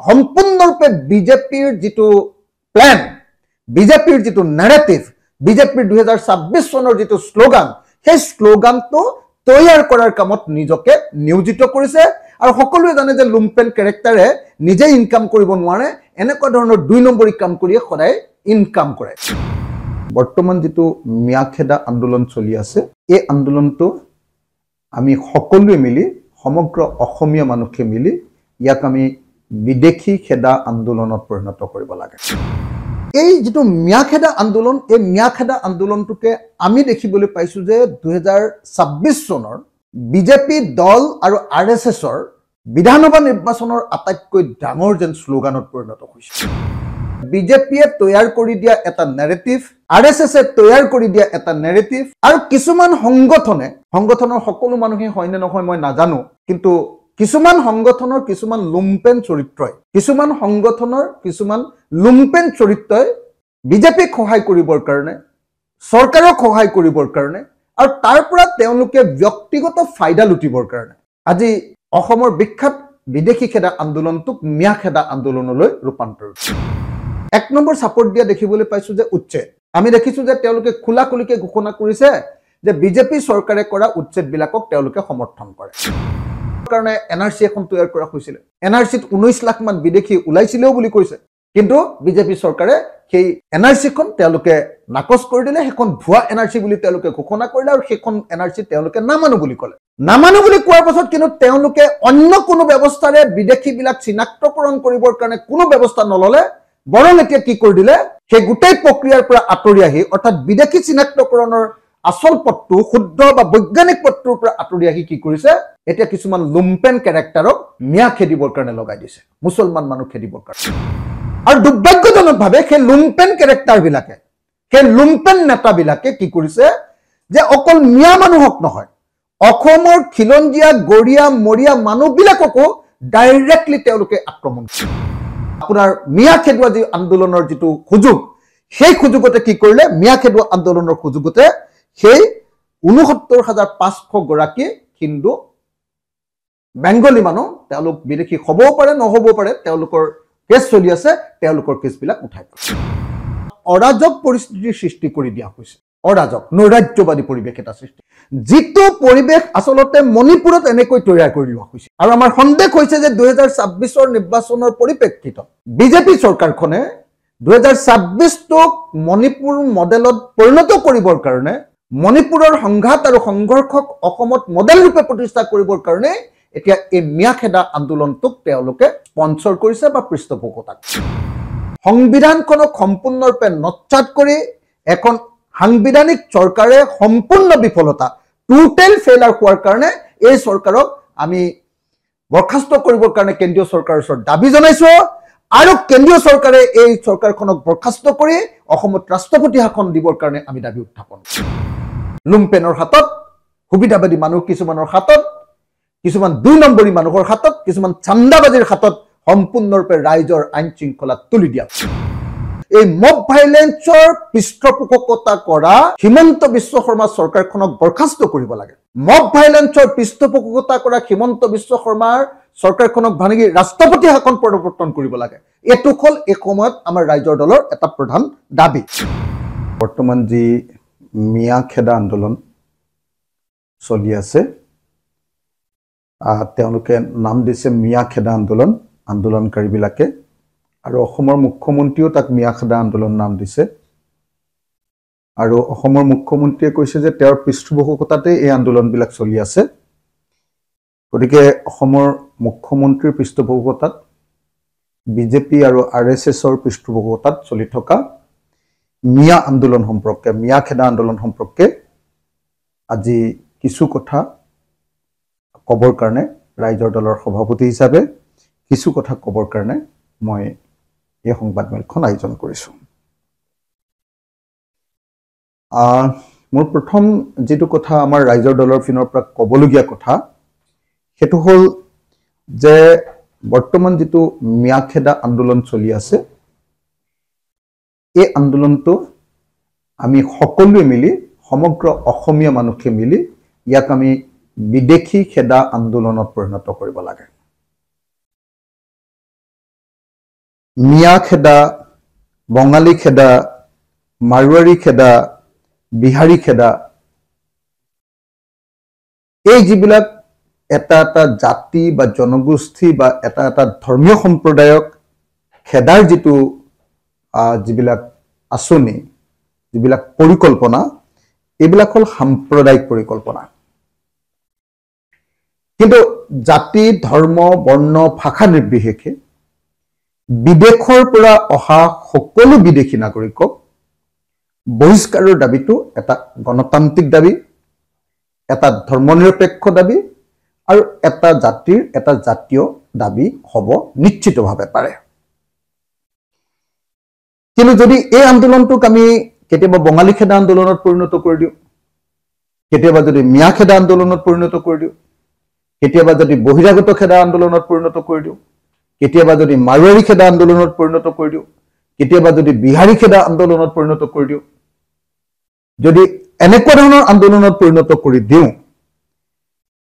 সম্পূৰ্ণৰূপে বিজেপিৰ যিটো প্ল্যান, বিজেপিৰ যিটো নেৰেটিভ, বিজেপিৰ 2026 চনৰ যিটো শ্লোগান, সেই শ্লোগানটো তৈয়াৰ কৰাৰ কামত নিজকে নিয়োজিত কৰিছে। আৰু সকলোৱে জানে যে লুম্পেন কেৰেক্টাৰে নিজে ইনকাম কৰিব নোৱাৰে, এনেকুৱা ধৰণৰ 2 নম্বৰী কাম কৰিয়ে সদায় ইনকাম কৰে। বৰ্তমান যিটো মিয়াখেদা আন্দোলন চলি আছে, এই আন্দোলনটো আমি সকলোৱে মিলি, সমগ্ৰ অসমীয়া মানুহে মিলি ইয়াক আমি বিদেশী খেদা আন্দোলনত পৰিণত কৰিব লাগে। এই যিটো মিয়াখেদা আন্দোলন, এই মিয়াখেদা আন্দোলনটোকে আমি দেখিবলৈ পাইছো যে 2026 চনৰ বিজেপি দল আৰু RSSৰ বিধানসভা নিৰ্বাচনৰ আটাইতকৈ ডাঙৰ যেন শ্লোগানত পৰিণত হৈছে। বিজেপিয়ে তৈয়াৰ কৰি দিয়া এটা নেৰেটিভ, RSSে তৈয়াৰ কৰি দিয়া এটা নেৰেটিভ, আৰু কিছুমান সংগঠনৰ সকলো মানুহে হয়নে নহয় মই নাজানো, কিন্তু কিছুমান সংগঠনৰ কিছুমান লুম্পেন চৰিত্ৰই বিজেপিক সহায় কৰিবৰ কাৰণে, চৰকাৰক সহায় কৰিবৰ কাৰণে, আৰু তাৰ পৰা তেওঁলোকে ব্যক্তিগত ফাইদা লুটিবৰ কাৰণে আজি অসমৰ বিখ্যাত বিদেশী খেদা আন্দোলনটোক মিয়াখেদা আন্দোলনলৈ ৰূপান্তৰ কৰিছে। 1 নম্বৰ সাপোৰ্ট দিয়া দেখিবলৈ পাইছো যে উচ্ছেদ। আমি দেখিছো যে তেওঁলোকে খোলাখুলিকে ঘোষণা কৰিছে যে বিজেপি চৰকাৰে কৰা উচ্ছেদ বিলাকক তেওঁলোকে সমৰ্থন কৰে। কাৰণে NRC এখন তৈয়াৰ কৰা হৈছিল। NRCত 19 লাখ মান বিদেশী ওলাইছিলেও বুলি কৈছে, কিন্তু বিজেপি চৰকাৰে সেই NRC খন তেওঁলোকে নাকচ কৰি দিলে, সেইখন ভুৱা NRC বুলি তেওঁলোকে ঘোষণা কৰিলে, আৰু সেইখন NRC তেওঁলোকে নামানো বুলি ক'লে। নামানো বুলি কোৱাৰ পাছত কিন্তু তেওঁলোকে অন্য কোনো ব্যৱস্থাৰে বিদেশী বিলাক চিনাক্তকৰণ কৰিবৰ কাৰণে কোনো ব্যৱস্থা নললে, বৰং এতিয়া কি কৰি দিলে, সেই গোটেই প্ৰক্ৰিয়াৰ পৰা আঁতৰি আহি, অৰ্থাৎ বিদেশী চিনাক্তকৰণৰ আসল পথটো, শুদ্ধ বা বৈজ্ঞানিক পথটোৰ পৰা আঁতৰি আহি কি কৰিছে, এতিয়া কিছুমান লুম্পেন কেৰেক্টাৰক মিয়া খেদিবৰ কাৰণে লগাই দিছে, মুছলমান মানুহ খেদিবৰ কাৰণে। আৰু দুৰ্ভাগ্যজনকভাৱে সেই লুম্পেন কেৰেক্টাৰ বিলাকে, সেই লুম্পেন নেতাবিলাকে কি কৰিছে যে অকল মিয়া মানুহক নহয়, অসমৰ খিলঞ্জীয়া, গৰীয়া, মৰিয়া মানুহবিলাককো ডাইৰেক্টলি তেওঁলোকে আক্ৰমণ কৰিছে। আপোনাৰ মিয়া খেদুৱা যি আন্দোলনৰ যিটো সুযোগ, সেই সুযোগতে কি কৰিলে, মিয়া খেদুৱা আন্দোলনৰ সুযোগতে সেই 69,500 গৰাকী হিন্দু বেংগলী মানুহ, তেওঁলোক বিদেশী হ'বও পাৰে নহ'বও পাৰে, তেওঁলোকৰ কেছ চলি আছে, তেওঁলোকৰ কেছবিলাক উঠাই পেলাইছে। অৰাজক পৰিস্থিতিৰ সৃষ্টি কৰি দিয়া হৈছে, অৰাজক নৈৰাজ্যবাদী পৰিৱেশ এটা সৃষ্টি, যিটো পৰিৱেশ আচলতে মণিপুৰত এনেকৈ তৈয়াৰ কৰি লোৱা হৈছে। আৰু আমাৰ সন্দেহ হৈছে যে 2026 নিৰ্বাচনৰ পৰিপ্ৰেক্ষিতত বিজেপি চৰকাৰখনে 2026ক মণিপুৰ মডেলত পৰিণত কৰিবৰ কাৰণে, মণিপুৰৰ সংঘাত আৰু সংঘৰ্ষক অসমত মডেল ৰূপে প্ৰতিষ্ঠা কৰিবৰ কাৰণে এতিয়া এই মিয়াখেদা আন্দোলনটোক তেওঁলোকে স্পন্সৰ কৰিছে বা পৃষ্ঠপোষকতা কৰিছে। সংবিধানখনক সম্পূৰ্ণৰূপে নচ্ছাত কৰি এখন সাংবিধানিক চৰকাৰে সম্পূৰ্ণ বিফলতা, টোটেল ফেইলাৰ হোৱাৰ কাৰণে এই চৰকাৰক আমি বৰখাস্ত কৰিবৰ কাৰণে কেন্দ্ৰীয় চৰকাৰৰ ওচৰত দাবী জনাইছো, আৰু কেন্দ্ৰীয় চৰকাৰে এই চৰকাৰখনক বৰখাস্ত কৰি অসমত ৰাষ্ট্ৰপতি শাসন দিবৰ কাৰণে আমি দাবী উত্থাপন কৰিছো। লুম্পেনৰ হাতত, সুবিধাবাদী মানুহ কিছুমানৰ হাতত, কিছুমান 2 নম্বৰী মানুহৰ হাতত, কিছুমান চান্দাবাজীৰ হাতত সম্পূৰ্ণৰূপে ৰাইজৰ আইন শৃংখলা তুলি দিয়া। এই মব ভাইলেন্সৰ পৃষ্ঠপোষকতা কৰা হিমন্ত বিশ্ব শৰ্মা চৰকাৰখনক বৰখাস্ত কৰিব লাগে। মব ভাইলেন্সৰ পৃষ্ঠপোষকতা কৰা হিমন্ত বিশ্ব শৰ্মাৰ চৰকাৰখনক ভাঙি ৰাষ্ট্ৰপতি শাসন প্ৰৱৰ্তন কৰিব লাগে। এইটো হ'ল এই সময়ত আমাৰ ৰাইজৰ দলৰ এটা প্ৰধান দাবী। বৰ্তমান যি মিয়াখেদা আন্দোলন চলি আছে, তেওঁলোকে নাম দিছে মিয়াখেদা আন্দোলন, আন্দোলনকাৰীবিলাকে, আৰু অসমৰ মুখ্যমন্ত্ৰীও তাক মিয়াখেদা আন্দোলন নাম দিছে। আৰু অসমৰ মুখ্যমন্ত্ৰীয়ে কৈছে যে তেওঁৰ পৃষ্ঠপোষকতাতে এই আন্দোলনবিলাক চলি আছে। গতিকে অসমৰ মুখ্যমন্ত্ৰীৰ পৃষ্ঠপোষকতাত, বিজেপি আৰু RSSৰ পৃষ্ঠপোষকতাত চলি থকা মিয়া আন্দোলন সম্পৰ্কে, মিয়াখেদা আন্দোলন সম্পৰ্কে আজি কিছু কথা ক'বৰ কাৰণে ৰাইজৰ দলৰ সভাপতি হিচাপে কিছু কথা ক'বৰ কাৰণে মই এই সংবাদমেলখন আয়োজন কৰিছো। মোৰ প্ৰথম যেটো কথা আমাৰ ৰাইজৰ দলৰ পিনৰ পৰা ক'বলগীয়া কথা, সেটো হ'ল যে বৰ্তমান যেটো মিয়াখেদা আন্দোলন চলি আছে, এই আন্দোলনটো আমি সকলোৱে মিলি, সমগ্ৰ অসমীয়া মানুহে মিলি ইয়াক আমি বিদেশী খেদা আন্দোলনত পৰিণত কৰিব লাগে। মিয়া খেদা, বঙালী খেদা, মাৰোৱাৰী খেদা, বিহাৰী খেদা, এই যিবিলাক এটা এটা জাতি বা জনগোষ্ঠী বা এটা এটা ধৰ্মীয় সম্প্ৰদায়ক খেদাৰ যিটো যিবিলাক আঁচনি, যিবিলাক পৰিকল্পনা, এইবিলাক হ'ল সাম্প্ৰদায়িক পৰিকল্পনা। কিন্তু জাতি, ধৰ্ম, বৰ্ণ, ভাষা নিৰ্বিশেষে বিদেশৰ পৰা অহা সকলো বিদেশী নাগৰিকক বহিষ্কাৰৰ দাবীটো এটা গণতান্ত্ৰিক দাবী, এটা ধৰ্মনিৰপেক্ষ দাবী আৰু এটা জাতিৰ এটা জাতীয় দাবী হ'ব নিশ্চিতভাৱে পাৰে। কিন্তু যদি এই আন্দোলনটোক আমি কেতিয়াবা বঙালী খেদা আন্দোলনত পৰিণত কৰি দিওঁ, কেতিয়াবা যদি মিয়া খেদা আন্দোলনত পৰিণত কৰি দিওঁ, কেতিয়াবা যদি বহিৰাগত খেদা আন্দোলনত পৰিণত কৰি দিওঁ, কেতিয়াবা যদি মাৰোৱাৰী খেদা আন্দোলনত পৰিণত কৰি দিওঁ, কেতিয়াবা যদি বিহাৰী খেদা আন্দোলনত পৰিণত কৰি দিওঁ, যদি এনেকুৱা ধৰণৰ আন্দোলনত পৰিণত কৰি দিওঁ,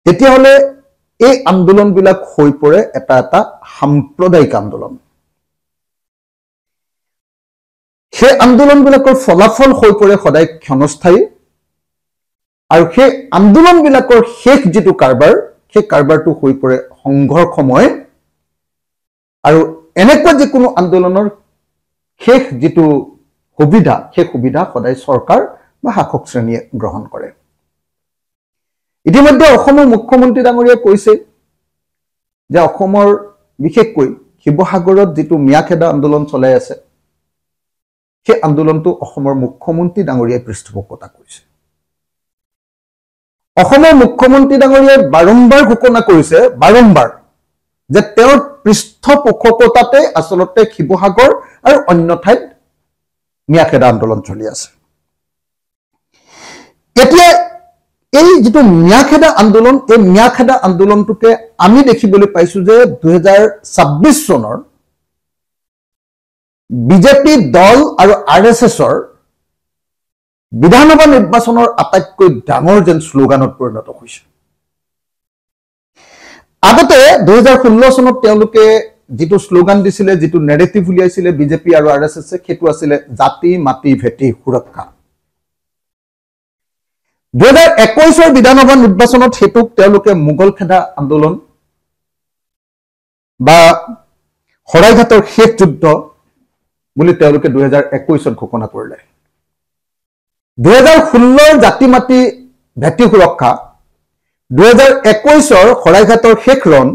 তেতিয়াহ'লে এই আন্দোলনবিলাক হৈ পৰে এটা এটা সাম্প্ৰদায়িক আন্দোলন। সেই আন্দোলনবিলাকৰ ফলাফল হৈ পৰে সদায় ক্ষণস্থায়ী, আৰু সেই আন্দোলনবিলাকৰ শেষ যিটো কাৰবাৰ, সেই কাৰবাৰটো হৈ পৰে সংঘৰ্ষময়। আৰু এনেকুৱা যিকোনো আন্দোলনৰ শেষ যিটো সুবিধা, সেই সুবিধা সদায় চৰকাৰ বা শাসক শ্ৰেণীয়ে গ্ৰহণ কৰে। ইতিমধ্যে অসমৰ মুখ্যমন্ত্ৰী ডাঙৰীয়াই কৈছে যে অসমৰ বিশেষকৈ শিৱসাগৰত যিটো মিয়া খেদা আন্দোলন চলাই আছে, সেই আন্দোলনটো অসমৰ মুখ্যমন্ত্ৰী ডাঙৰীয়াই পৃষ্ঠপোষকতা কৰিছে। অসমৰ মুখ্যমন্ত্ৰী ডাঙৰীয়াই বাৰম্বাৰ ঘোষণা কৰিছে, যে তেওঁৰ পৃষ্ঠপোষকতাতে আচলতে শিৱসাগৰ আৰু অন্য ঠাইত মিয়া খেদা আন্দোলন চলি আছে। এতিয়া এই যিটো মিয়া খেদা আন্দোলন, এই মিয়া খেদা আন্দোলনটোকে আমি দেখিবলৈ পাইছো যে 2026 চনৰ বিজেপি দল আৰু RSSৰ বিধানসভা নিৰ্বাচনৰ আটাইতকৈ ডাঙৰ যেন শ্লোগানত পৰিণত হৈছে। আগতে 2016 চনত তেওঁলোকে যিটো শ্লোগান দিছিলে, যিটো নেৰেটিভ উলিয়াইছিলে বিজেপি আৰু RSSে, সেইটো আছিলে জাতি মাটি ভেটি সুৰক্ষা। 2021 বিধানসভা নিৰ্বাচনত সেইটোক তেওঁলোকে মোগল খেদা আন্দোলন বা শৰাইঘাটৰ শেষ যুদ্ধ বুলি তেওঁলোকে 2021 ঘোষণা কৰিলে। 2016 জাতি মাটি ভেটি সুৰক্ষা, 2021 শৰাইঘাটৰ শেষ ৰণ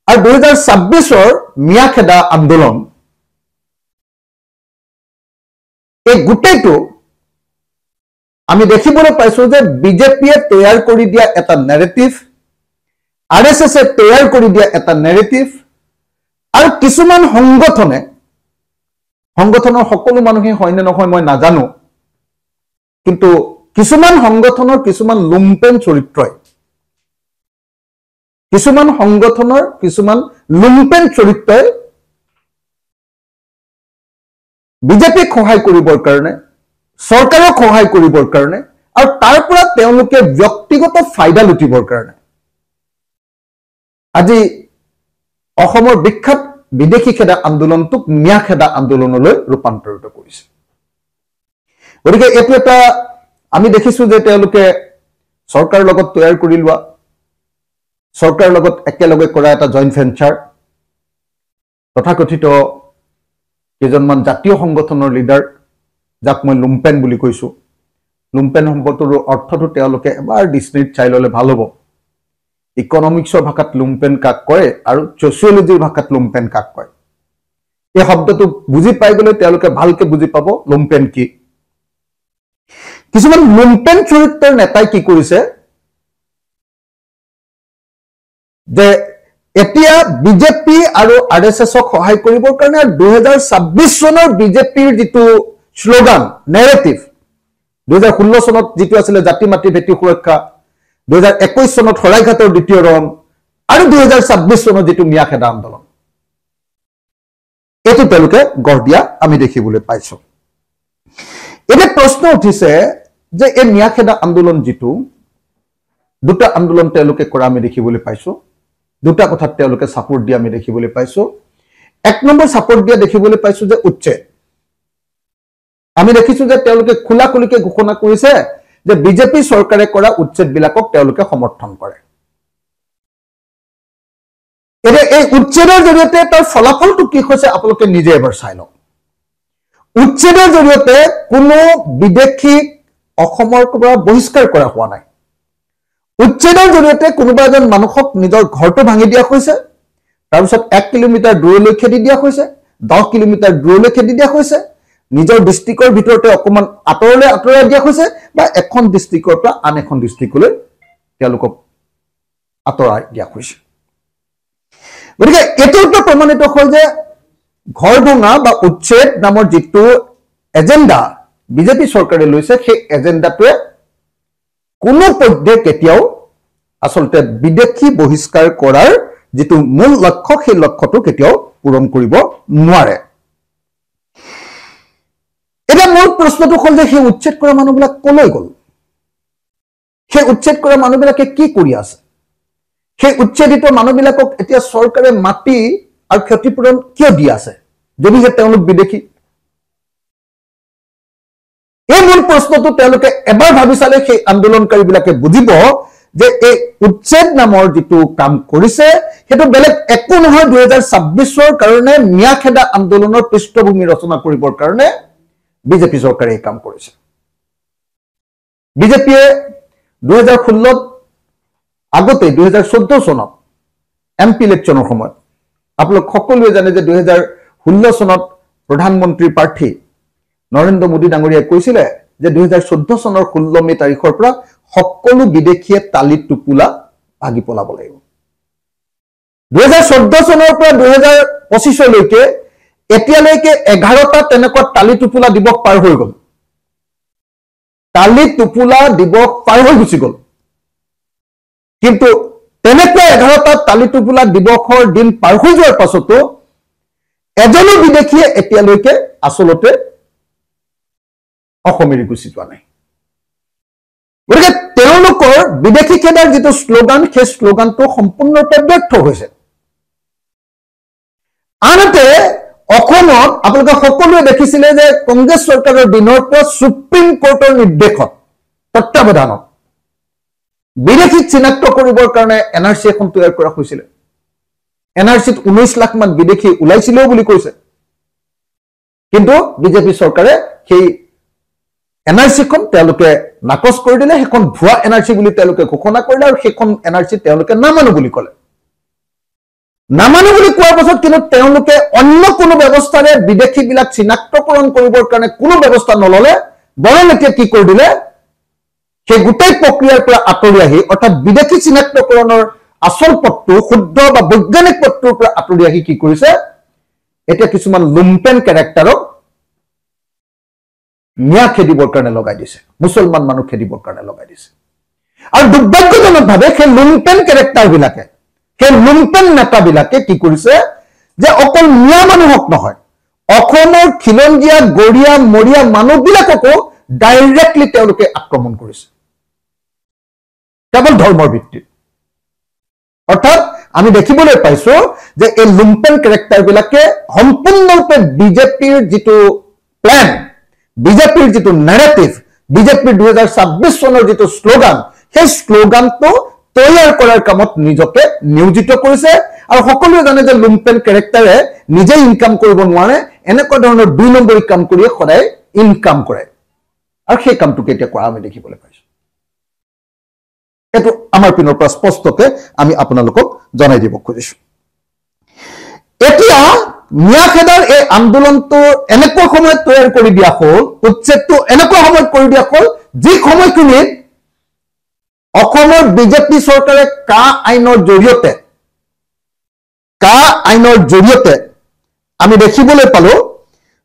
আৰু 2026 মিয়া খেদা আন্দোলন, এই গোটেইটো আমি দেখিবলৈ পাইছো যে বিজেপিয়ে তৈয়াৰ কৰি দিয়া এটা নেৰেটিভ, RSSে তৈয়াৰ কৰি দিয়া এটা নেৰেটিভ, আৰু কিছুমান সংগঠনৰ সকলো মানুহে হয়নে নহয় মই নাজানো, কিন্তু কিছুমান সংগঠনৰ কিছুমান লুম্পেন চৰিত্ৰই, বিজেপিক সহায় কৰিবৰ কাৰণে, চৰকাৰক সহায় কৰিবৰ কাৰণে, আৰু তাৰ পৰা তেওঁলোকে ব্যক্তিগত ফাইদা লুটিবৰ কাৰণে আজি অসমৰ বিখ্যাত বিদেশী খেদা আন্দোলনটোক মিয়া খেদা আন্দোলনলৈ ৰূপান্তৰিত কৰিছে। গতিকে এইটো এটা আমি দেখিছো যে তেওঁলোকে চৰকাৰৰ লগত তৈয়াৰ কৰি লোৱা, চৰকাৰৰ লগত একেলগে কৰা এটা জইণ্ট ভেঞ্চাৰ, তথাকথিত কেইজনমান জাতীয় সংগঠনৰ লিডাৰ, যাক মই লুম্পেন বুলি কৈছো। লুম্পেন শব্দটোৰ অৰ্থটো তেওঁলোকে এবাৰ ডিক্সনেৰীত চাই ল'লে ভাল হ'ব। ইকনমিক্সৰ ভাষাত লুম্পেন কাক কয় আৰু ছচিয়লজিৰ ভাষাত লুম্পেন কাক কয়, এই শব্দটো বুজি পাই গ'লে তেওঁলোকে ভালকে বুজি পাব লুম্পেন কি। কিছুমান লুম্পেন চৰিত্ৰৰ নেতাই কি কৰিছে যে এতিয়া বিজেপি আৰু RSSক সহায় কৰিবৰ কাৰণে 2026 চনৰ বিজেপিৰ যিটো শ্লোগান, নেৰেটিভ, 2016 চনত যিটো আছিলে জাতি মাটি ভেটি সুৰক্ষা, 2021 চনত শৰাইঘাটৰ দ্বিতীয় ৰণ, আৰু 2026 চনত যিটো মিয়া খেদা আন্দোলন, এইটো তেওঁলোকে গঢ় দিয়া আমি দেখিবলৈ পাইছো। এতিয়া প্ৰশ্ন উঠিছে যে এই মিয়া খেদা আন্দোলন যিটো, দুটা আন্দোলন তেওঁলোকে কৰা আমি দেখিবলৈ পাইছো, দুটা কথাত তেওঁলোকে সাপোৰ্ট দিয়া আমি দেখিবলৈ পাইছো। 1 নম্বৰ সাপোৰ্ট দিয়া দেখিবলৈ পাইছো যে উচ্ছেদ আমি দেখিছো যে তেওঁলোকে খোলাখুলিকে ঘোষণা কৰিছে যে বিজেপি চৰকাৰে কৰা উচ্ছেদ বিলাকক তেওঁলোকে সমৰ্থন কৰে এই উচ্ছেদৰ জৰিয়তে তাৰ ফলাফলটো কি হৈছে আপোনালোকে নিজে এবাৰ চাই লওক উচ্ছেদৰ জৰিয়তে কোনো বিদেশী অসমৰ পৰা বহিষ্কাৰ কৰা হোৱা নাই উচ্ছেদৰ জৰিয়তে কোনোবা এজন মানুহক নিজৰ ঘৰটো ভাঙি দিয়া হৈছে তাৰ পিছত 1 কিলোমিটাৰ দূৰলৈ খেদি দিয়া হৈছে 10 কিলোমিটাৰ দূৰলৈ খেদি দিয়া হৈছে নিজৰ ডিস্ট্ৰিক্টৰ ভিতৰতে অকমান আতৰাই দিয়া হৈছে বা এখন ডিস্ট্ৰিক্টৰ পৰা আন এখন ডিস্ট্ৰিক্টলৈ তেওঁলোকক আতৰাই দিয়া হৈছে গতিকে এটোটো প্ৰমাণিত হয় যে ঘৰ ভঙা বা উচ্ছেদ নামৰ যেটো এজেন্ডা বিজেপি চৰকাৰে লৈছে সেই এজেন্ডাটোৱে কোনো পদ্ধতি কেতিয়াও আসলতে বিদেশী বহিষ্কাৰ কৰাৰ যেটো মূল লক্ষ্য সেই লক্ষ্যটো কেতিয়াও পূৰণ কৰিব নোৱাৰে এটা মূল প্ৰশ্নটো হ'ল যে সেই উচ্ছেদ কৰা মানুহবিলাক কলৈ গ'ল সেই উচ্ছেদ কৰা মানুহবিলাকে কি কৰি আছে সেই উচ্ছেদিত মানুহবিলাকক এতিয়া চৰকাৰে মাটি আৰু ক্ষতিপূৰণ কিয় দি আছে যদিহে তেওঁলোক বিদেশী এই মূল প্ৰশ্নটো তেওঁলোকে এবাৰ ভাবি চালে সেই আন্দোলনকাৰীবিলাকে বুজিব যে এই উচ্ছেদ নামৰ যেটো কাম কৰিছে হেতু বেলেগ একো নহয় 2026 ৰ কাৰণে মিয়াখেদা আন্দোলনৰ পৃষ্ঠভূমি ৰচনা কৰিবৰ কাৰণে বিজেপি চৰকাৰে এই কাম কৰিছে বিজেপিয়ে 2016 আগতে 2014 চনত এমপি ইলেকশ্যনৰ সময়ত আপোনালোক সকলোৱে জানে যে 2016 চনত প্ৰধানমন্ত্ৰী প্ৰাৰ্থী নৰেন্দ্ৰ মোদী ডাঙৰীয়াই কৈছিল যে 2014 চনৰ 16 মে তাৰিখৰ পৰা সকলো বিদেশীয়ে তালি টুপুলা ভাগি পলাব লাগিব 2014 চনৰ পৰা 2025 লৈকে এতিয়ালৈকে 11টা তেনেকুৱা তালি টুপুলা দিৱস পাৰ হৈ গ'ল তালি টুপুলা দিৱস পাৰ হৈ গুচি গ'ল কিন্তু তেনেকুৱা 11টা তালি টুপুলা দিৱসৰ দিন পাৰ হৈ যোৱাৰ পাছতো এজনো বিদেশীয়ে এতিয়ালৈকে আসলতে অসমেৰি গুচি যোৱা নাই গতিকে তেওঁলোকৰ বিদেশী খেদাৰ যেটো শ্লোগান সেই শ্লোগানটো সম্পূৰ্ণৰূপে ব্যৰ্থ হৈছে আনহাতে অসমত আপোনালোকে সকলোৱে দেখিছিলে যে কংগ্ৰেছ চৰকাৰৰ দিনৰ পৰা সুপ্ৰিম কোৰ্টৰ নিৰ্দেশত তত্ত্বাৱধানত বিদেশী চিনাক্ত কৰিবৰ কাৰণে এনআৰসি এখন তৈয়াৰ কৰা হৈছিল এনআৰসিত 19 লাখ মান বিদেশী ওলাইছিল বুলি কৈছে কিন্তু বিজেপি চৰকাৰে সেই এনআৰসি খন তেওঁলোকে নাকচ কৰি দিলে সেইখন ভুৱা এনআৰসি বুলি তেওঁলোকে ঘোষণা কৰিলে আৰু সেইখন এনআৰসি তেওঁলোকে নামানো বুলি ক'লে নামানো বুলি কোৱাৰ পাছত কিন্তু তেওঁলোকে অন্য কোনো ব্যৱস্থাৰে বিদেশী বিলাক চিনাক্তকৰণ কৰিবৰ কাৰণে কোনো ব্যৱস্থা নললে বৰং এতিয়া কি কৰি দিলে সেই গোটেই প্ৰক্ৰিয়াৰ পৰা আঁতৰি আহি অৰ্থাৎ বিদেশী চিনাক্তকৰণৰ আসল পথটো শুদ্ধ বা বৈজ্ঞানিক পথটোৰ পৰা আঁতৰি আহি কি কৰিছে এতিয়া কিছুমান লুম্পেন ক্যাৰেক্টাৰক মিয়া খেদিবৰ কাৰণে লগাই দিছে মুছলমান মানুহ খেদিবৰ কাৰণে লগাই দিছে আৰু দুৰ্ভাগ্যজনকভাৱে সেই লুম্পেন ক্যাৰেক্টাৰ বিলাকে সেই লুম্পেন নেতা বিলাকে কি কৰিছে যে অকল মিয়া মানুহক নহয় অসমৰ খিলঞ্জীয়া গৰিয়া মৰিয়া মানুহবিলাককো ডাইৰেক্টলি তেওঁলোকে আক্ৰমণ কৰিছে কেৱল ধৰ্মৰ ভিত্তিত অৰ্থাৎ আমি দেখিবলৈ পাইছো যে এই লুম্পেন ক্যাৰেক্টাৰ বিলাকে সম্পূৰ্ণৰূপে বিজেপিৰ যেটো প্ল্যান বিজেপিৰ যেটো ন্যাৰেটিভ বিজেপিৰ 2026 চনৰ যেটো শ্লোগান সেই শ্লোগানটো তৈয়াৰ কৰাৰ কামত নিজকে নিয়োজিত কৰিছে আৰু সকলোৱে জানে যে লুম্পেন ক্যাৰেক্টাৰে নিজে ইনকাম কৰিব নোৱাৰে এনেকুৱা ধৰণৰ দুই নম্বৰী কাম কৰি সদায় ইনকাম কৰে আৰু সেই কামটো কেতিয়া কৰা আমি দেখিবলৈ পাইছো এটো আমাৰ পিনৰ পৰা স্পষ্টকে আমি আপোনালোকক জনাই দিব খুজিছো এতিয়া মিয়াখেদাৰ এই আন্দোলনটো এনেকুৱা সময়ত তৈয়াৰ কৰি দিয়া হ'ল উচ্ছেদটো এনেকুৱা সময়ত কৰি দিয়া হ'ল যি সময়খিনিত অসমৰ বিজেপি চৰকাৰে কা আইনৰ জৰিয়তে আমি দেখিবলৈ পালো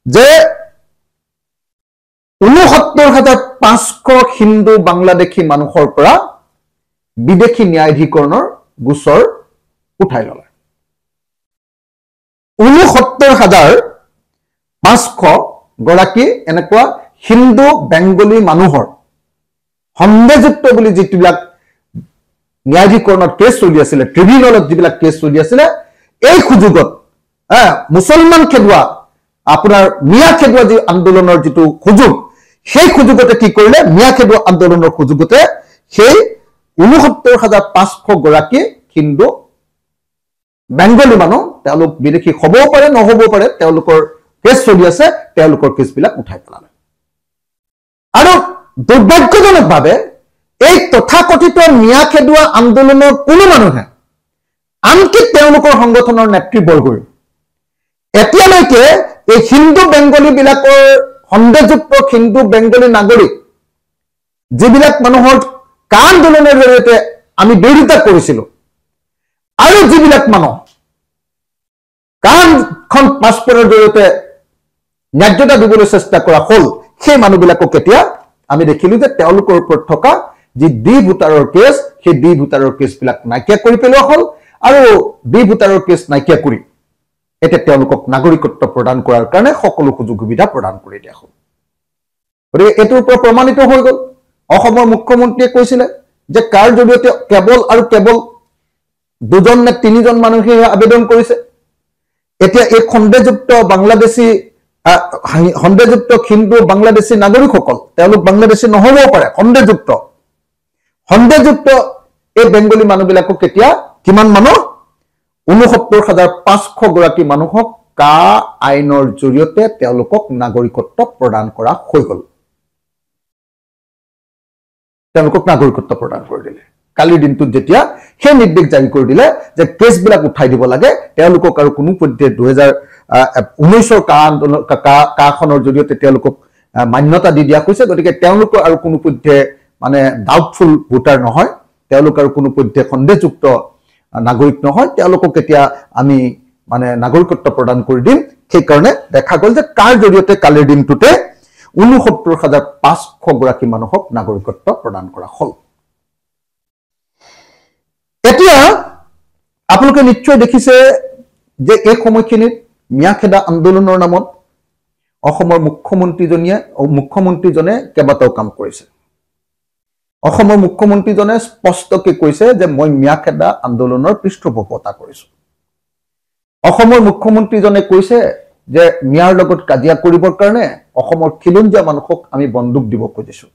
যে ৬৯,৫০০ হিন্দু বাংলাদেশী মানুহৰ পৰা বিদেশী ন্যায়াধিকৰণৰ গোচৰ উঠাই ললে ৬৯,৫০০ গৰাকী এনেকুৱা হিন্দু বেংগলী মানুহৰ সন্দেহযুক্ত বুলি যিবিলাক ন্যায়াধিকৰণত কেছ চলি আছিল ট্ৰিবিউনেলত যিবিলাক কেছ চলি আছিল এই সুযোগত মুছলমান খেদুৱা আপোনাৰ মিয়া খেদুৱা যি আন্দোলনৰ যিটো সুযোগ সেই সুযোগতে কি কৰিলে মিয়া খেদুৱা আন্দোলনৰ সুযোগতে সেই ৬৯,৫০০ গৰাকী হিন্দু বেংগলী মানুহ তেওঁলোক বিদেশী হ'বও পাৰে নহ'বও পাৰে তেওঁলোকৰ কেছ চলি আছে তেওঁলোকৰ কেছবিলাক উঠাই পেলালে আৰু দুৰ্ভাগ্যজনকভাৱে এই তথাকথিত মিয়া খেদুৱা আন্দোলনৰ কোনো মানুহে আনকি তেওঁলোকৰ সংগঠনৰ নেতৃবৰ্গই এতিয়ালৈকে এই হিন্দু বেংগলী বিলাকৰ সন্দেহযুক্ত হিন্দু বেংগলী নাগৰিক যিবিলাক মানুহৰ কা আন্দোলনৰ জৰিয়তে আমি বিৰোধিতা কৰিছিলোঁ আৰু যিবিলাক মানুহ কানখন পাছপোৰ্টৰ জৰিয়তে ন্যায্যতা দিবলৈ চেষ্টা কৰা হ'ল সেই মানুহবিলাকক এতিয়া আমি দেখিলো যে তেওঁলোকৰ ওপৰত থকা যি ডি ভোটাৰৰ কেছ সেই ডি ভোটাৰৰ কেছবিলাক নাইকিয়া কৰি পেলোৱা হ'ল আৰু ডি ভোটাৰৰ কেছ নাইকিয়া কৰি এতিয়া তেওঁলোকক নাগৰিকত্ব প্ৰদান কৰাৰ কাৰণে সকলো সুযোগ সুবিধা প্ৰদান কৰি দিয়া হ'ল গতিকে এইটোৰ ওপৰত প্ৰমাণিত হৈ গ'ল অসমৰ মুখ্যমন্ত্ৰীয়ে কৈছিলে যে কাৰ জৰিয়তে কেৱল আৰু কেৱল 2জন নে 3জন মানুহে আবেদন কৰিছে এতিয়া এই সন্দেহযুক্ত হিন্দু বাংলাদেশী নাগৰিকসকল তেওঁলোক বাংলাদেশী নহ'বও পাৰে সন্দেহযুক্ত এই বেংগলী মানুহবিলাকক কেতিয়া কিমান মানুহ ৬৯,৫০০ গৰাকী মানুহক কা আইনৰ জৰিয়তে তেওঁলোকক নাগৰিকত্ব প্ৰদান কৰা হৈ গ'ল তেওঁলোকক নাগৰিকত্ব প্ৰদান কৰি দিলে কালিৰ দিনটোত যেতিয়া সেই নিৰ্দেশ জাৰি কৰি দিলে যে কেছবিলাক উঠাই দিব লাগে তেওঁলোকক আৰু কোনো পদ্ধতি 2019ৰ কাখনৰ জৰিয়তে তেওঁলোকক মান্যতা দি দিয়া হৈছে গতিকে তেওঁলোক আৰু কোনো পদ্ধতি মানে ডাউটফুল ভোটাৰ নহয় তেওঁলোক আৰু কোনো পদ্ধতি সন্দেহযুক্ত নাগৰিক নহয় তেওঁলোকক এতিয়া আমি মানে নাগৰিকত্ব প্ৰদান কৰি দিম সেই কাৰণে দেখা গ'ল যে কাৰ জৰিয়তে কালিৰ দিনটোতে ৬৯,৫০০ গৰাকী মানুহক নাগৰিকত্ব প্ৰদান কৰা হ'ল এতিয়া আপোনালোকে নিশ্চয় দেখিছে যে এই সময়খিনিত মিয়া খেদা আন্দোলনৰ নামত অসমৰ মুখ্যমন্ত্ৰীজনে কেইবাটাও কাম কৰিছে অসমৰ মুখ্যমন্ত্ৰীজনে স্পষ্টকৈ কৈছে যে মই মিয়া খেদা আন্দোলনৰ পৃষ্ঠপোষকতা কৰিছো অসমৰ মুখ্যমন্ত্ৰীজনে কৈছে যে মিয়াৰ লগত কাজিয়া কৰিবৰ কাৰণে অসমৰ খিলঞ্জীয়া মানুহক আমি বন্দুক দিব খুজিছো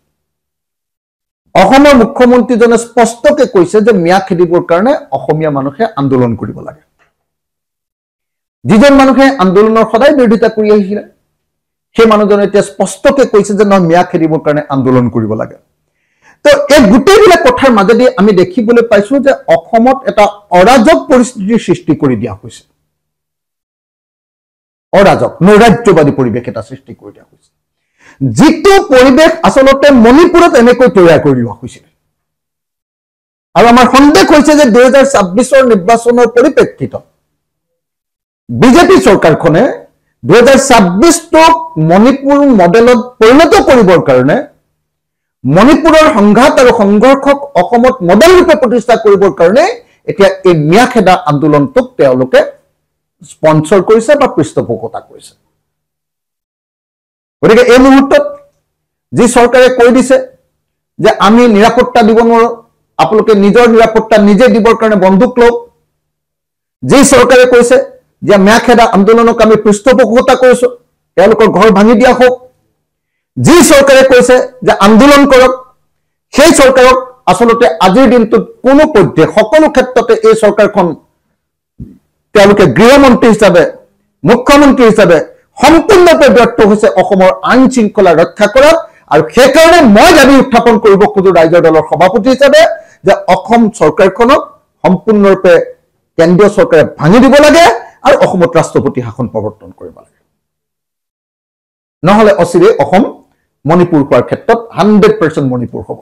অসমৰ মুখ্যমন্ত্ৰীজনে স্পষ্টকৈ কৈছে যে মিয়া খেদিবৰ কাৰণে অসমীয়া মানুহে আন্দোলন কৰিব লাগে যিজন মানুহে আন্দোলনৰ সদায় বিৰোধিতা কৰি আহিছিলে সেই মানুহজনে এতিয়া স্পষ্টকৈ কৈছে যে নহয় মিয়া খেদিবৰ কাৰণে আন্দোলন কৰিব লাগে তো এই গোটেইবিলাক কথাৰ মাজেদি আমি দেখিবলৈ পাইছো যে অসমত এটা অৰাজক পৰিস্থিতিৰ সৃষ্টি কৰি দিয়া হৈছে অৰাজক নৈৰাজ্যবাদী পৰিৱেশ এটা সৃষ্টি কৰি দিয়া হৈছে যিটো পৰিৱেশ আচলতে মণিপুৰত এনেকৈ তৈয়াৰ কৰি লোৱা হৈছিল আৰু আমাৰ সন্দেহ হৈছে যে 2026ৰ নিৰ্বাচনৰ পৰিপ্ৰেক্ষিতত বিজেপি চৰকাৰখনে 2026ক মণিপুৰ মডেলত পৰিণত কৰিবৰ কাৰণে মণিপুৰৰ সংঘাত আৰু সংঘৰ্ষক অসমত মডেল ৰূপে প্ৰতিষ্ঠা কৰিবৰ কাৰণে এতিয়া এই মিয়া খেদা আন্দোলনটোক তেওঁলোকে স্পন্সৰ কৰিছে বা পৃষ্ঠপোষকতা কৰিছে গতিকে এই মুহূৰ্তত যি চৰকাৰে কৈ দিছে যে আমি নিৰাপত্তা দিব নোৱাৰো আপোনালোকে নিজৰ নিৰাপত্তা নিজে দিবৰ কাৰণে বন্দুক লওক যি চৰকাৰে কৈছে যে মিয়া খেদা আন্দোলনক আমি পৃষ্ঠপোষকতা কৰিছো তেওঁলোকৰ ঘৰ ভাঙি দিয়া হোক যি চৰকাৰে কৈছে যে আন্দোলন কৰক সেই চৰকাৰক আসলতে আজিৰ দিনটোত কোনো পদ্ধতি সকলো ক্ষেত্ৰতে এই চৰকাৰখন তেওঁলোকে গৃহমন্ত্ৰী হিচাপে মুখ্যমন্ত্ৰী হিচাপে সম্পূৰ্ণৰূপে ব্যৰ্থ হৈছে অসমৰ আইন শৃংখলা ৰক্ষা কৰাত আৰু সেই কাৰণে মই দাবী উত্থাপন কৰিব খোজো ৰাজ্য দলৰ সভাপতি হিচাপে যে অসম চৰকাৰখনক সম্পূৰ্ণৰূপে কেন্দ্ৰীয় চৰকাৰে ভাঙি দিব লাগে আৰু অসমত ৰাষ্ট্ৰপতি শাসন প্ৰৱৰ্তন কৰিব লাগে নহলে অচিৰে অসম মণিপুৰ হোৱাৰ ক্ষেত্ৰত 100% মণিপুৰ হ'ব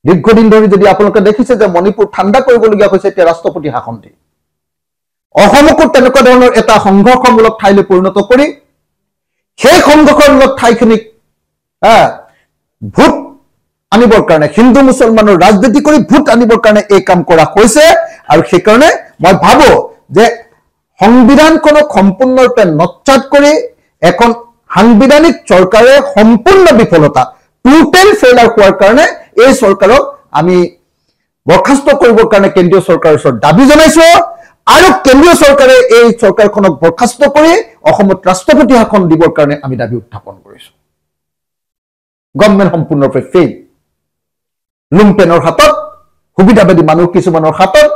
দীৰ্ঘদিন ধৰি যদি আপোনালোকে দেখিছে যে মণিপুৰ ঠাণ্ডা কৰিবলগীয়া হৈছে এতিয়া ৰাষ্ট্ৰপতি শাসন দি অসমকো তেনেকুৱা ধৰণৰ এটা সংঘৰ্ষমূলক ঠাইলৈ পৰিণত কৰি সেই সংঘৰ্ষমূলক ঠাইখিনিক ভোট আনিবৰ কাৰণে হিন্দু মুছলমানৰ ৰাজনীতি কৰি ভোট আনিবৰ কাৰণে এই কাম কৰা হৈছে আৰু সেই কাৰণে মই ভাবো যে সংবিধানখনক সম্পূৰ্ণৰূপে নচ্ছাত কৰি এখন সাংবিধানিক চৰকাৰে সম্পূৰ্ণ বিফলতা টোটেল ফেইলাৰ হোৱাৰ কাৰণে এই চৰকাৰক আমি বৰখাস্ত কৰিবৰ কাৰণে কেন্দ্ৰীয় চৰকাৰৰ ওচৰত দাবী জনাইছো আৰু কেন্দ্ৰীয় চৰকাৰে এই চৰকাৰখনক বৰখাস্ত কৰি অসমত ৰাষ্ট্ৰপতি শাসন দিবৰ কাৰণে আমি দাবী উত্থাপন কৰিছো গভৰ্ণমেণ্ট সম্পূৰ্ণৰূপে ফেইল লুম্পেনৰ হাতত সুবিধাবাদী মানুহ কিছুমানৰ হাতত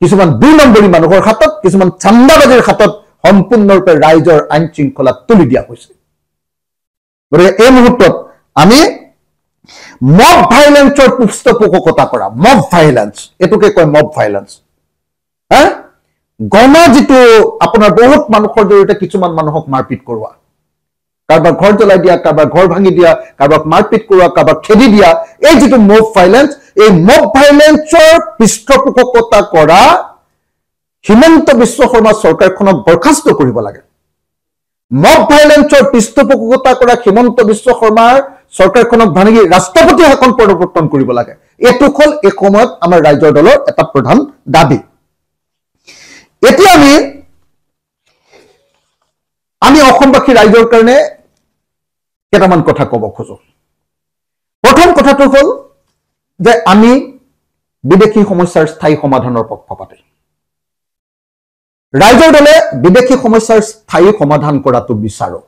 কিছুমান 2 নম্বৰী মানুহৰ হাতত কিছুমান চান্দাবাজীৰ হাতত সম্পূৰ্ণৰূপে ৰাইজৰ আইন শৃংখলা তুলি দিয়া হৈছে গতিকে এই মুহূৰ্তত আমি মব ভাইলেন্সৰ পৃষ্ঠপোষকতা কৰা মব ভাইলেন্স এটোকে কয় মব ভাইলেন্স গণ যেটো আপোনাৰ বহুত মানুহৰ জৰিয়তে কিছুমান মানুহক মাৰপিট কৰোৱা কাৰোবাৰ ঘৰ জ্বলাই দিয়া কাৰোবাৰ ঘৰ ভাঙি দিয়া কাৰোবাক মাৰপিট কৰোৱা কাৰোবাক খেদি দিয়া এই যেটো মব ভাইলেন্স এই মব ভাইলেন্সৰ পৃষ্ঠপোষকতা কৰা হিমন্ত বিশ্ব শৰ্মা চৰকাৰখনক বৰখাস্ত কৰিব লাগে মব ভাইলেন্সৰ পৃষ্ঠপোষকতা কৰা হিমন্ত বিশ্ব শৰ্মাৰ চৰকাৰখনক ভাঙি ৰাষ্ট্ৰপতি শাসন প্ৰৱৰ্তন কৰিব লাগে এটো হল এই সময়ত আমাৰ ৰাজ্যৰ দলৰ এটা প্ৰধান দাবী এতিয়া আমি অসমবাসী ৰাইজৰ কাৰণে কেইটামান কথা ক'ব খোজো প্ৰথম কথাটো হল যে আমি বিদেশী সমস্যাৰ স্থায়ী সমাধানৰ পক্ষপাতী ৰাইজৰ দলে বিদেশী সমস্যাৰ স্থায়ী সমাধান কৰাটো বিচাৰো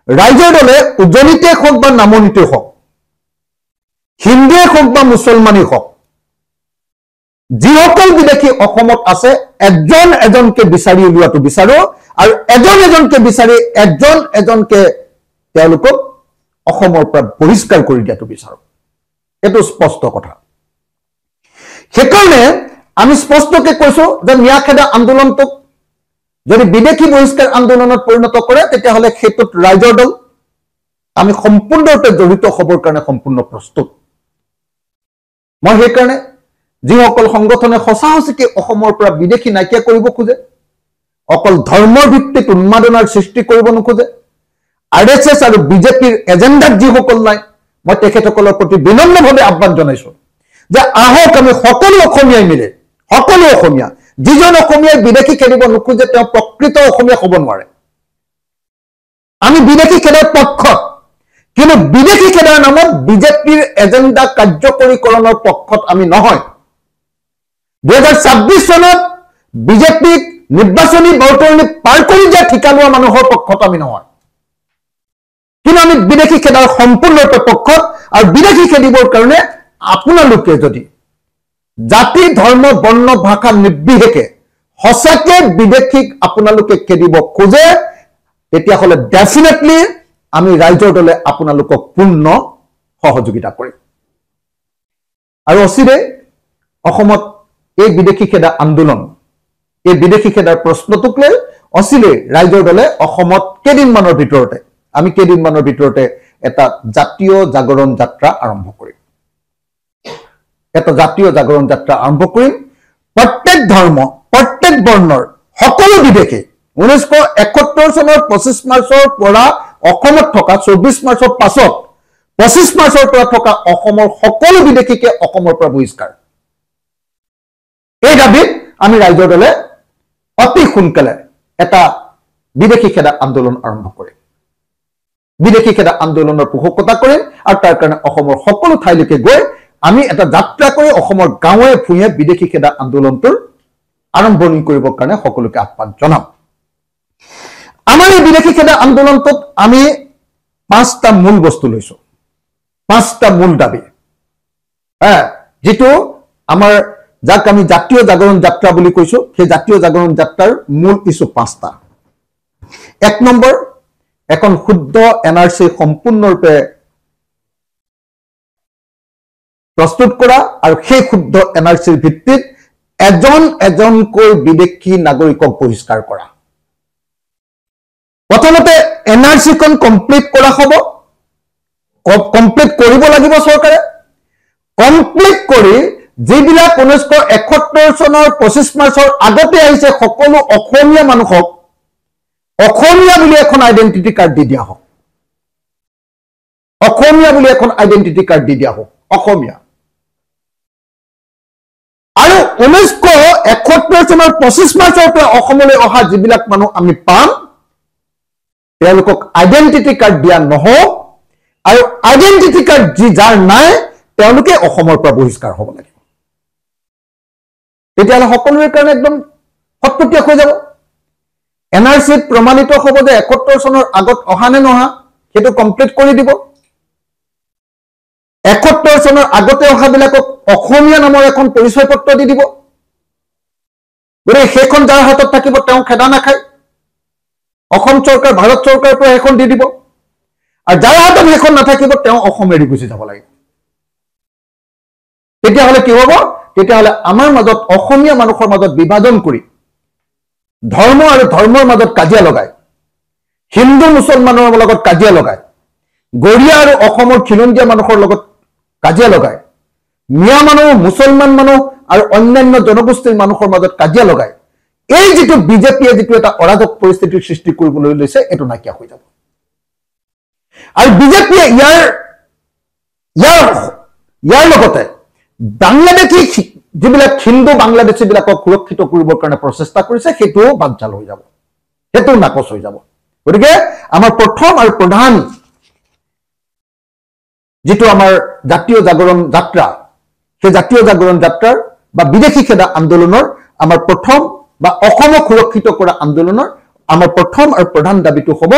ৰাইজৰ দলে উজনিতে হওক বা নামনিতে হওক হিন্দুৱে হওক বা মুছলমানে হওক যিসকল বিদেশী অসমত আছে একজন এজনকে বিচাৰি উলিওৱাটো বিচাৰো আৰু এজন এজনকে বিচাৰি একজন এজনকে তেওঁলোকক অসমৰ পৰা বহিষ্কাৰ কৰি দিয়াটো বিচাৰো এটো স্পষ্ট কথা সেইকাৰণে আমি স্পষ্টকে কৈছো যে ন্যায়খেদা আন্দোলনটোক যদি বিদেশী বহিষ্কাৰ আন্দোলনত পৰিণত কৰে তেতিয়াহলে হেতুত ৰাইজৰ দল আমি সম্পূৰ্ণৰূপে জড়িত হবৰ কাৰণে সম্পূৰ্ণ প্ৰস্তুত মই সেইকাৰণে যিসকল সংগঠনে সঁচাসঁচিকে অসমৰ পৰা বিদেশী নাইকিয়া কৰিব খোজে অকল ধৰ্মৰ ভিত্তিত উন্মাদনাৰ সৃষ্টি কৰিব নোখোজে আৰএছএছ আৰু বিজেপিৰ এজেন্ডাত যিসকল নাই মই তেখেতসকলৰ প্ৰতি বিনম্ৰভাৱে আহ্বান জনাইছো যে আহক আমি সকলো অসমীয়াই মিলে সকলো অসমীয়া যিজন অসমীয়াই বিদেশী খেলিব নোখোজে তেওঁ প্ৰকৃত অসমীয়া হ'ব নোৱাৰে আমি বিদেশী খেলাৰ পক্ষত কিন্তু বিদেশী খেলাৰ নামত বিজেপিৰ এজেন্ডা কাৰ্যকৰীকৰণৰ পক্ষত আমি নহয় 2026 চনত বিজেপিক নিৰ্বাচনী বৰ্তৰণি পাৰ কৰি দিয়া ঠিকা লোৱা মানুহৰ পক্ষত আমি নহয় কিন্তু আমি বিদেশী খেলাৰ সম্পূৰ্ণৰূপে পক্ষত আৰু বিদেশী খেলিবৰ কাৰণে আপোনালোকে যদি জাতি ধৰ্ম বৰ্ণ ভাষা নিৰ্বিশেষে সঁচাকে বিদেশীক আপোনালোকে খেলিব খোজে তেতিয়াহলে ডেফিনেটলি আমি ৰাইজৰ দলে আপোনালোকক পূৰ্ণ সহযোগিতা কৰিম আৰু অচিৰে অসমত এই বিদেশী খেদা আন্দোলন এই বিদেশী খেদাৰ প্ৰশ্নটোক লৈ অচিৰে ৰাইজৰ দলে অসমত কেইদিনমানৰ ভিতৰতে এটা জাতীয় জাগৰণ যাত্ৰা আৰম্ভ কৰিম প্ৰত্যেক ধৰ্ম প্ৰত্যেক বৰ্ণৰ সকলো বিদেশী 1971 চনৰ 25 মাৰ্চৰ পৰা অসমত থকা 24 মাৰ্চৰ পাছত 25 মাৰ্চৰ পৰা থকা অসমৰ সকলো বিদেশীকে অসমৰ পৰা বহিষ্কাৰ এই দাবীত আমি ৰাইজৰ দলে অতি সোনকালে এটা বিদেশী খেদা আন্দোলন আৰম্ভ কৰিম বিদেশী খেদা আন্দোলনৰ পোষকতা কৰিম আৰু তাৰ কাৰণে অসমৰ সকলো ঠাইলৈকে গৈ আমি এটা যাত্ৰা কৰি অসমৰ গাঁৱে ভূঞে বিদেশী খেদা আন্দোলনটোৰ আৰম্ভণি কৰিবৰ কাৰণে সকলোকে আহ্বান জনাম আমাৰ এই বিদেশী খেদা আন্দোলনটোত আমি 5টা মূল বস্তু লৈছো 5টা মূল দাবী যেটো আমাৰ যাক আমি জাতীয় জাগৰণ যাত্ৰা বুলি কৈছো সেই জাতীয় জাগৰণ যাত্ৰাৰ মূল ইস্যু 5টা 1 নম্বৰ এখন শুদ্ধ এনআৰসি সম্পূৰ্ণৰূপে প্ৰস্তুত কৰা আৰু সেই শুদ্ধ এনআৰসিৰ ভিত্তিত এজনকৈ বিদেশী নাগৰিকক বহিষ্কাৰ কৰা প্ৰথমতে এনআৰসি খন কমপ্লিট কৰা হ'ব কমপ্লিট কৰিব লাগিব চৰকাৰে কমপ্লিট কৰি যিবিলাক 1971 চনৰ 25 মাৰ্চৰ আগতে আহিছে সকলো অসমীয়া মানুহক অসমীয়া বুলি এখন আইডেন্টিটি কাৰ্ড দি দিয়া হোক অসমীয়া বুলি এখন আইডেন্টিটি কাৰ্ড দি দিয়া হোক অসমীয়া আৰু 1971 চনৰ 25 মাৰ্চৰ পৰা অসমলৈ অহা যিবিলাক মানুহ আমি পাম তেওঁলোকক আইডেন্টিটি কাৰ্ড দিয়া নহওক আৰু আইডেন্টিটি কাৰ্ড যি যাৰ নাই তেওঁলোকে অসমৰ পৰা বহিষ্কাৰ হ'ব লাগে তেতিয়াহ'লে সকলোৰে কাৰণে একদম ফটফটীয়া হৈ যাব এনআৰচিত প্ৰমাণিত হ'ব যে 71 চনৰ আগত অহা নে নহা সেইটো কমপ্লিট কৰি দিব 71 চনৰ আগতে অহাবিলাকক অসমীয়া নামৰ এখন পৰিচয় পত্ৰ দি দিব গতিকে সেইখন যাৰ হাতত থাকিব তেওঁ খেদা নাখায় অসম চৰকাৰ ভাৰত চৰকাৰৰ পৰা এখন দি দিব আৰু যাৰ হাতত সেইখন নাথাকিব তেওঁ অসম এৰি গুচি যাব লাগিব তেতিয়াহ'লে কি হ'ব তেতিয়াহ'লে আমাৰ মাজত অসমীয়া মানুহৰ মাজত বিভাজন কৰি ধৰ্ম আৰু ধৰ্মৰ মাজত কাজিয়া লগায় হিন্দু মুছলমানৰ লগত কাজিয়া লগায় গৰিয়া আৰু অসমৰ খিলঞ্জীয়া মানুহৰ লগত কাজিয়া লগায় মিয়া মানুহ মুছলমান মানুহ আৰু অন্যান্য জনগোষ্ঠীৰ মানুহৰ মাজত কাজিয়া লগায় এই যেটো বিজেপিয়ে যেটো এটা অৰাজক পৰিস্থিতিৰ সৃষ্টি কৰিবলৈ লৈছে এটো নাকিয়া হৈ যাব আৰু বিজেপিয়ে ইয়াৰ লগতে বাংলাদেশী যিবিলাক হিন্দু বাংলাদেশী বিলাকক সুৰক্ষিত কৰিবৰ কাৰণে প্ৰচেষ্টা কৰিছে সেইটো বানচাল হৈ যাব সেইটো নাকচ হৈ যাব গতিকে আমাৰ প্ৰথম আৰু প্ৰধান যেটো আমাৰ জাতীয় জাগৰণ যাত্ৰা সেই জাতীয় জাগৰণ যাত্ৰাৰ বা বিদেশী খেদা আন্দোলনৰ আমাৰ প্ৰথম বা অসমক সুৰক্ষিত কৰা আন্দোলনৰ আমাৰ প্ৰথম আৰু প্ৰধান দাবীটো হ'ব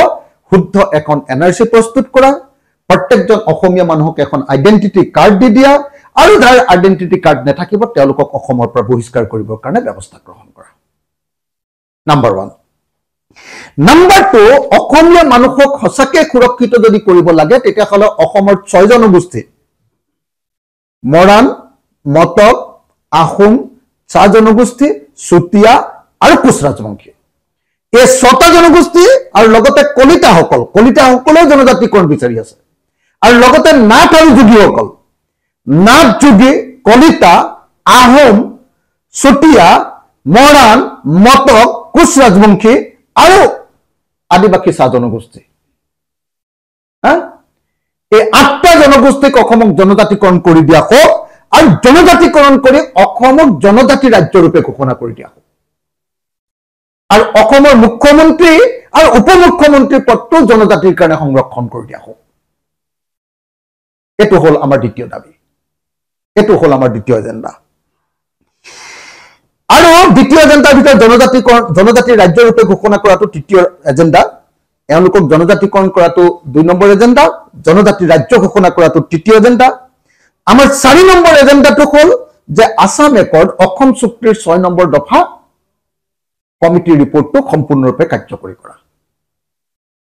শুদ্ধ এখন এনআৰচি প্ৰস্তুত কৰা প্ৰত্যেকজন অসমীয়া মানুহক এখন আইডেন্টিটি কাৰ্ড দি দিয়া আৰু যাৰ আইডেন্টিটি কাৰ্ড নাথাকিব তেওঁলোকক অসমৰ পৰা বহিষ্কাৰ কৰিবৰ কাৰণে ব্যৱস্থা গ্ৰহণ কৰা নাম্বাৰ 1 নাম্বাৰ 2 অসমীয়া মানুহক সঁচাকে সুৰক্ষিত যদি কৰিব লাগে তেতিয়াহ'লে অসমৰ 6 জনগোষ্ঠী মৰাণ মটক আহোম চাহ জনগোষ্ঠী চুতীয়া আৰু কোচ ৰাজবংশী এই 6টা জনগোষ্ঠী আৰু লগতে কলিতাসকলেও জনজাতিকৰণ বিচাৰি আছে আৰু লগতে নাথ আৰু যোগীসকল নাথ যোগী কলিতা আহোম চুতীয়া মৰাণ মটক কোচ ৰাজবংশী আৰু আদিবাসী চাহ জনগোষ্ঠী এই 8টা জনগোষ্ঠীক অসমক জনজাতিকৰণ কৰি দিয়া হোক আৰু জনজাতিকৰণ কৰি অসমক জনজাতি ৰাজ্য ৰূপে ঘোষণা কৰি দিয়া হোক আৰু অসমৰ মুখ্যমন্ত্ৰী আৰু উপমুখ্যমন্ত্ৰীৰ পদটো জনজাতিৰ কাৰণে সংৰক্ষণ কৰি দিয়া হোক এটো হল আমাৰ দ্বিতীয় দাবী এটো হল আমাৰ দ্বিতীয় এজেন্ডা আৰু দ্বিতীয় এজেন্ডাৰ ভিতৰত জনজাতি ৰাজ্য ৰূপে ঘোষণা কৰাটো তৃতীয় এজেন্ডা এওঁলোকক জনজাতিকৰণ কৰাটো 2 নম্বৰ এজেন্ডা জনজাতি ৰাজ্য ঘোষণা কৰাটো তৃতীয় এজেন্ডা আমাৰ 4 নম্বৰ এজেন্ডাটো হল যে আসাম একৰ্ড অসম চুক্তিৰ 6 নম্বৰ দফা কমিটিৰ ৰিপৰ্টটো সম্পূৰ্ণৰূপে কাৰ্যকৰী কৰা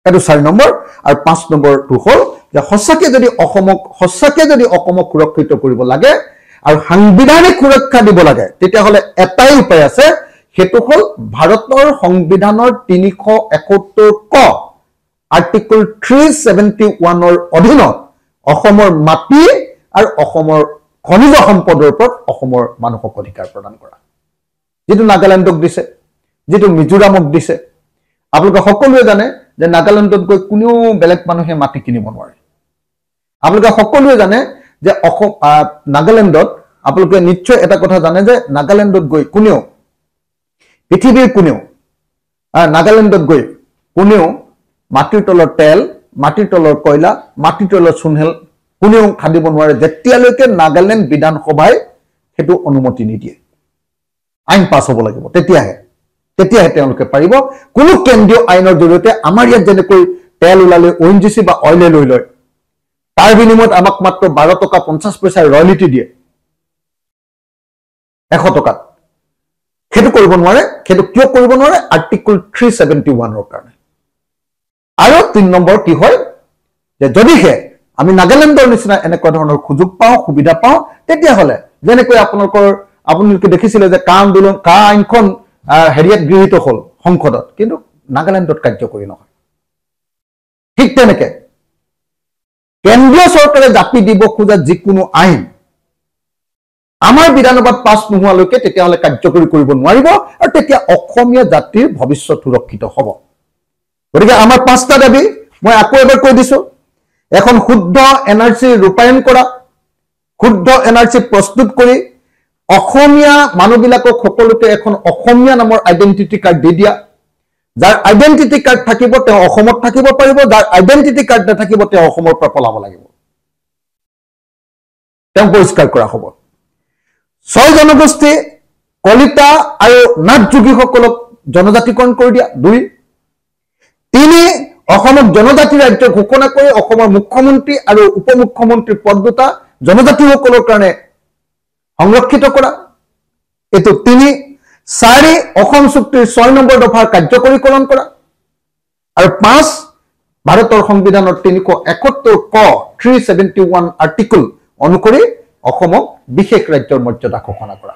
এটো 4 নম্বৰ আৰু 5 নম্বৰটো হল যে সঁচাকে যদি অসমক সুৰক্ষিত কৰিব লাগে আৰু সাংবিধানিক সুৰক্ষা দিব লাগে তেতিয়াহ'লে এটাই উপায় আছে সেইটো হল ভাৰতৰ সংবিধানৰ 371 ক আৰ্টিকল 371 ৰ অধীনত অসমৰ মাটি আৰু অসমৰ খনিজ সম্পদৰ ওপৰত অসমৰ মানুহক অধিকাৰ প্ৰদান কৰা যেটো নাগালেণ্ডক দিছে যেটো মিজোৰামক দিছে আপোনালোকে সকলোৱে জানে যে নাগালেণ্ডত গৈ কোনো বেলেগ মানুহে মাটি কিনিব নোৱাৰে আপোনালোকে সকলোৱে জানে যে নাগালেণ্ডত আপোনালোকে নিশ্চয় এটা কথা জানে যে নাগালেণ্ডত গৈ কোনেও পৃথিৱীৰ কোনেও নাগালেণ্ডত গৈ কোনেও মাটিৰ তলৰ তেল মাটিৰ তলৰ কয়লা মাটিৰ তলৰ চুনহেল কোনেও খাদিব নোৱাৰে যেতিয়ালৈকে নাগালেণ্ড বিধানসভাই সেইটো অনুমতি নিদিয়ে আইন পাছ হ'ব লাগিব তেতিয়াহে তেওঁলোকে পাৰিব কোনো কেন্দ্ৰীয় আইনৰ জৰিয়তে আমাৰ ইয়াত যেনেকৈ তেল ওলালে ONGC বা অইলে লৈ লয় তাৰ বিনিময়ত আমাক মাত্ৰ 12 টকা 50 পইচা ৰয়্যালিটি দিয়ে 100 টকাত সেইটো কৰিব নোৱাৰে সেইটো কিয় কৰিব নোৱাৰে আৰ্টিকল 371 ৰ কাৰণে আৰু 3 নম্বৰ কি হয় যে যদিহে আমি নাগালেণ্ডৰ নিচিনা এনেকুৱা ধৰণৰ সুযোগ পাওঁ সুবিধা পাওঁ তেতিয়াহ'লে যেনেকৈ আপোনালোকে দেখিছিলে যে কা আইনখন হেৰিয়াত গৃহীত হল সংসদত কিন্তু নাগালেণ্ডত কাৰ্যকৰী নহয় ঠিক তেনেকে কেন্দ্ৰীয় চৰকাৰে জাপি দিব খোজা যিকোনো আইন আমাৰ বিধানসভাত পাছ নোহোৱালৈকে তেতিয়াহ'লে কাৰ্যকৰী কৰিব নোৱাৰিব আৰু তেতিয়া অসমীয়া জাতিৰ ভৱিষ্যত সুৰক্ষিত হ'ব গতিকে আমাৰ 5টা দাবী মই আকৌ এবাৰ কৈ দিছো এখন শুদ্ধ এনআৰচি ৰূপায়ণ কৰা শুদ্ধ এনআৰচি প্ৰস্তুত কৰি অসমীয়া মানুহবিলাকক সকলোকে এখন অসমীয়া নামৰ আইডেন্টিটি কাৰ্ড দি দিয়া যাৰ আইডেন্টিটি কাৰ্ড থাকিব তেওঁ অসমত থাকিব পাৰিব যাৰ আইডেন্টিটি কাৰ্ড নাথাকিব তেওঁ অসমৰ পৰা পলাব লাগিব তেওঁ পৰিষ্কাৰ কৰা হ'ব 6 জনগোষ্ঠী কলিতা আৰু নাথ যোগীসকলক জনজাতিকৰণ কৰি দিয়া 2 3 অসমক জনজাতি ৰাজ্য ঘোষণা কৰি অসমৰ মুখ্যমন্ত্ৰী আৰু উপমুখ্যমন্ত্ৰী পদ দুটা জনজাতিসকলৰ কাৰণে সংৰক্ষিত কৰা এটো 3 4 অসম চুক্তিৰ 6 নম্বৰ দফাৰ কাৰ্যকৰীকৰণ কৰা আৰু 5 ভাৰতৰ সংবিধানৰ 371 ক 371 আৰ্টিকল অনুসৰি অসমক বিশেষ ৰাজ্যৰ মৰ্যাদা ঘোষণা কৰা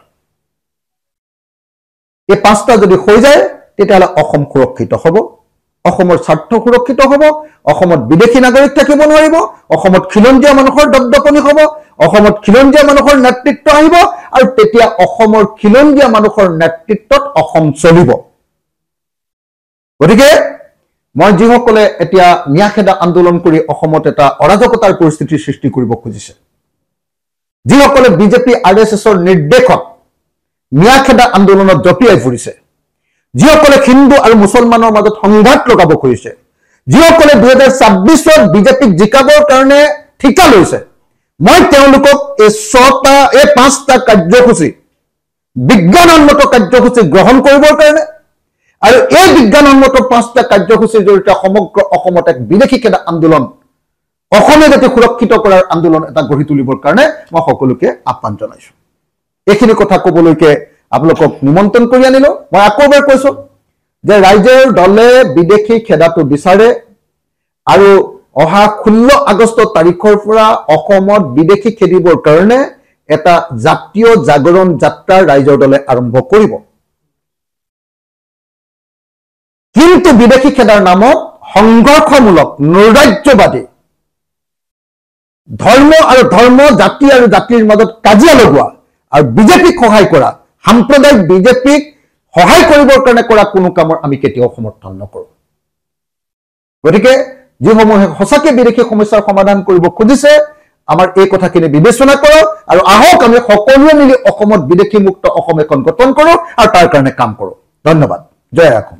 এই 5টা যদি হৈ যায় তেতিয়াহ'লে অসম সুৰক্ষিত হ'ব অসমৰ স্বাৰ্থ সুৰক্ষিত হ'ব অসমত বিদেশী নাগৰিক থাকিব নোৱাৰিব অসমত খিলঞ্জীয়া মানুহৰ দপদপনি হ'ব অসমত খিলঞ্জীয়া মানুহৰ নেতৃত্ব আহিব আৰু তেতিয়া অসমৰ খিলঞ্জীয়া মানুহৰ নেতৃত্বত অসম চলিব গতিকে মই যিসকলে এতিয়া ন্যায়খেদা আন্দোলন কৰি অসমত এটা অৰাজকতাৰ পৰিস্থিতি সৃষ্টি কৰিব খুজিছে যিসকলে বিজেপি আৰএছএছৰ নিৰ্দেশত ন্যায়খেদা আন্দোলনত জপিয়াই ফুৰিছে যিসকলে হিন্দু আৰু মুছলমানৰ মাজত সংঘাত লগাব খুজিছে যিসকলে 2026ত বিজেপিক জিকাবৰ কাৰণে ঠিকা লৈছে মই তেওঁলোকক এই 5টা কাৰ্যসূচী বিজ্ঞানসন্মত কাৰ্যসূচী গ্ৰহণ কৰিবৰ কাৰণে আৰু এই বিজ্ঞানসন্মত 5টা কাৰ্যসূচীৰ জৰিয়তে সমগ্ৰ অসমত এক বিদেশী খেদা আন্দোলন অসমে যাতে সুৰক্ষিত কৰাৰ আন্দোলন এটা গঢ়ি তুলিবৰ কাৰণে মই সকলোকে আহ্বান জনাইছো এইখিনি কথা ক'বলৈকে আপোনালোকক নিমন্ত্ৰণ কৰি আনিলো মই আকৌ এবাৰ কৈছো যে ৰাজ্যৰ দলে বিদেশী খেদাটো বিচাৰে আৰু অহা 16 আগষ্ট তাৰিখৰ পৰা অসমত বিদেশী খেদিবৰ কাৰণে এটা জাতীয় জাগৰণ যাত্ৰা ৰাজ্যৰ দলে আৰম্ভ কৰিব কিন্তু বিদেশী খেদাৰ নামত সংঘৰ্ষমূলক নৈৰাজ্যবাদী ধৰ্ম আৰু ধৰ্ম জাতি আৰু জাতিৰ মাজত কাজিয়া লগোৱা আৰু বিজেপিক সহায় কৰা সাম্প্ৰদায়িক বিজেপিক সহায় কৰিবৰ কাৰণে কৰা কোনো কামৰ আমি কেতিয়াও সমৰ্থন নকৰো গতিকে যিসমূহে সঁচাকে বিদেশী সমস্যাৰ সমাধান কৰিব খুজিছে আমাৰ এই কথাখিনি বিবেচনা কৰক আৰু আহক আমি সকলোৱে মিলি অসমত বিদেশী মুক্ত অসম এখন গঠন কৰো আৰু তাৰ কাৰণে কাম কৰো ধন্যবাদ জয় অসম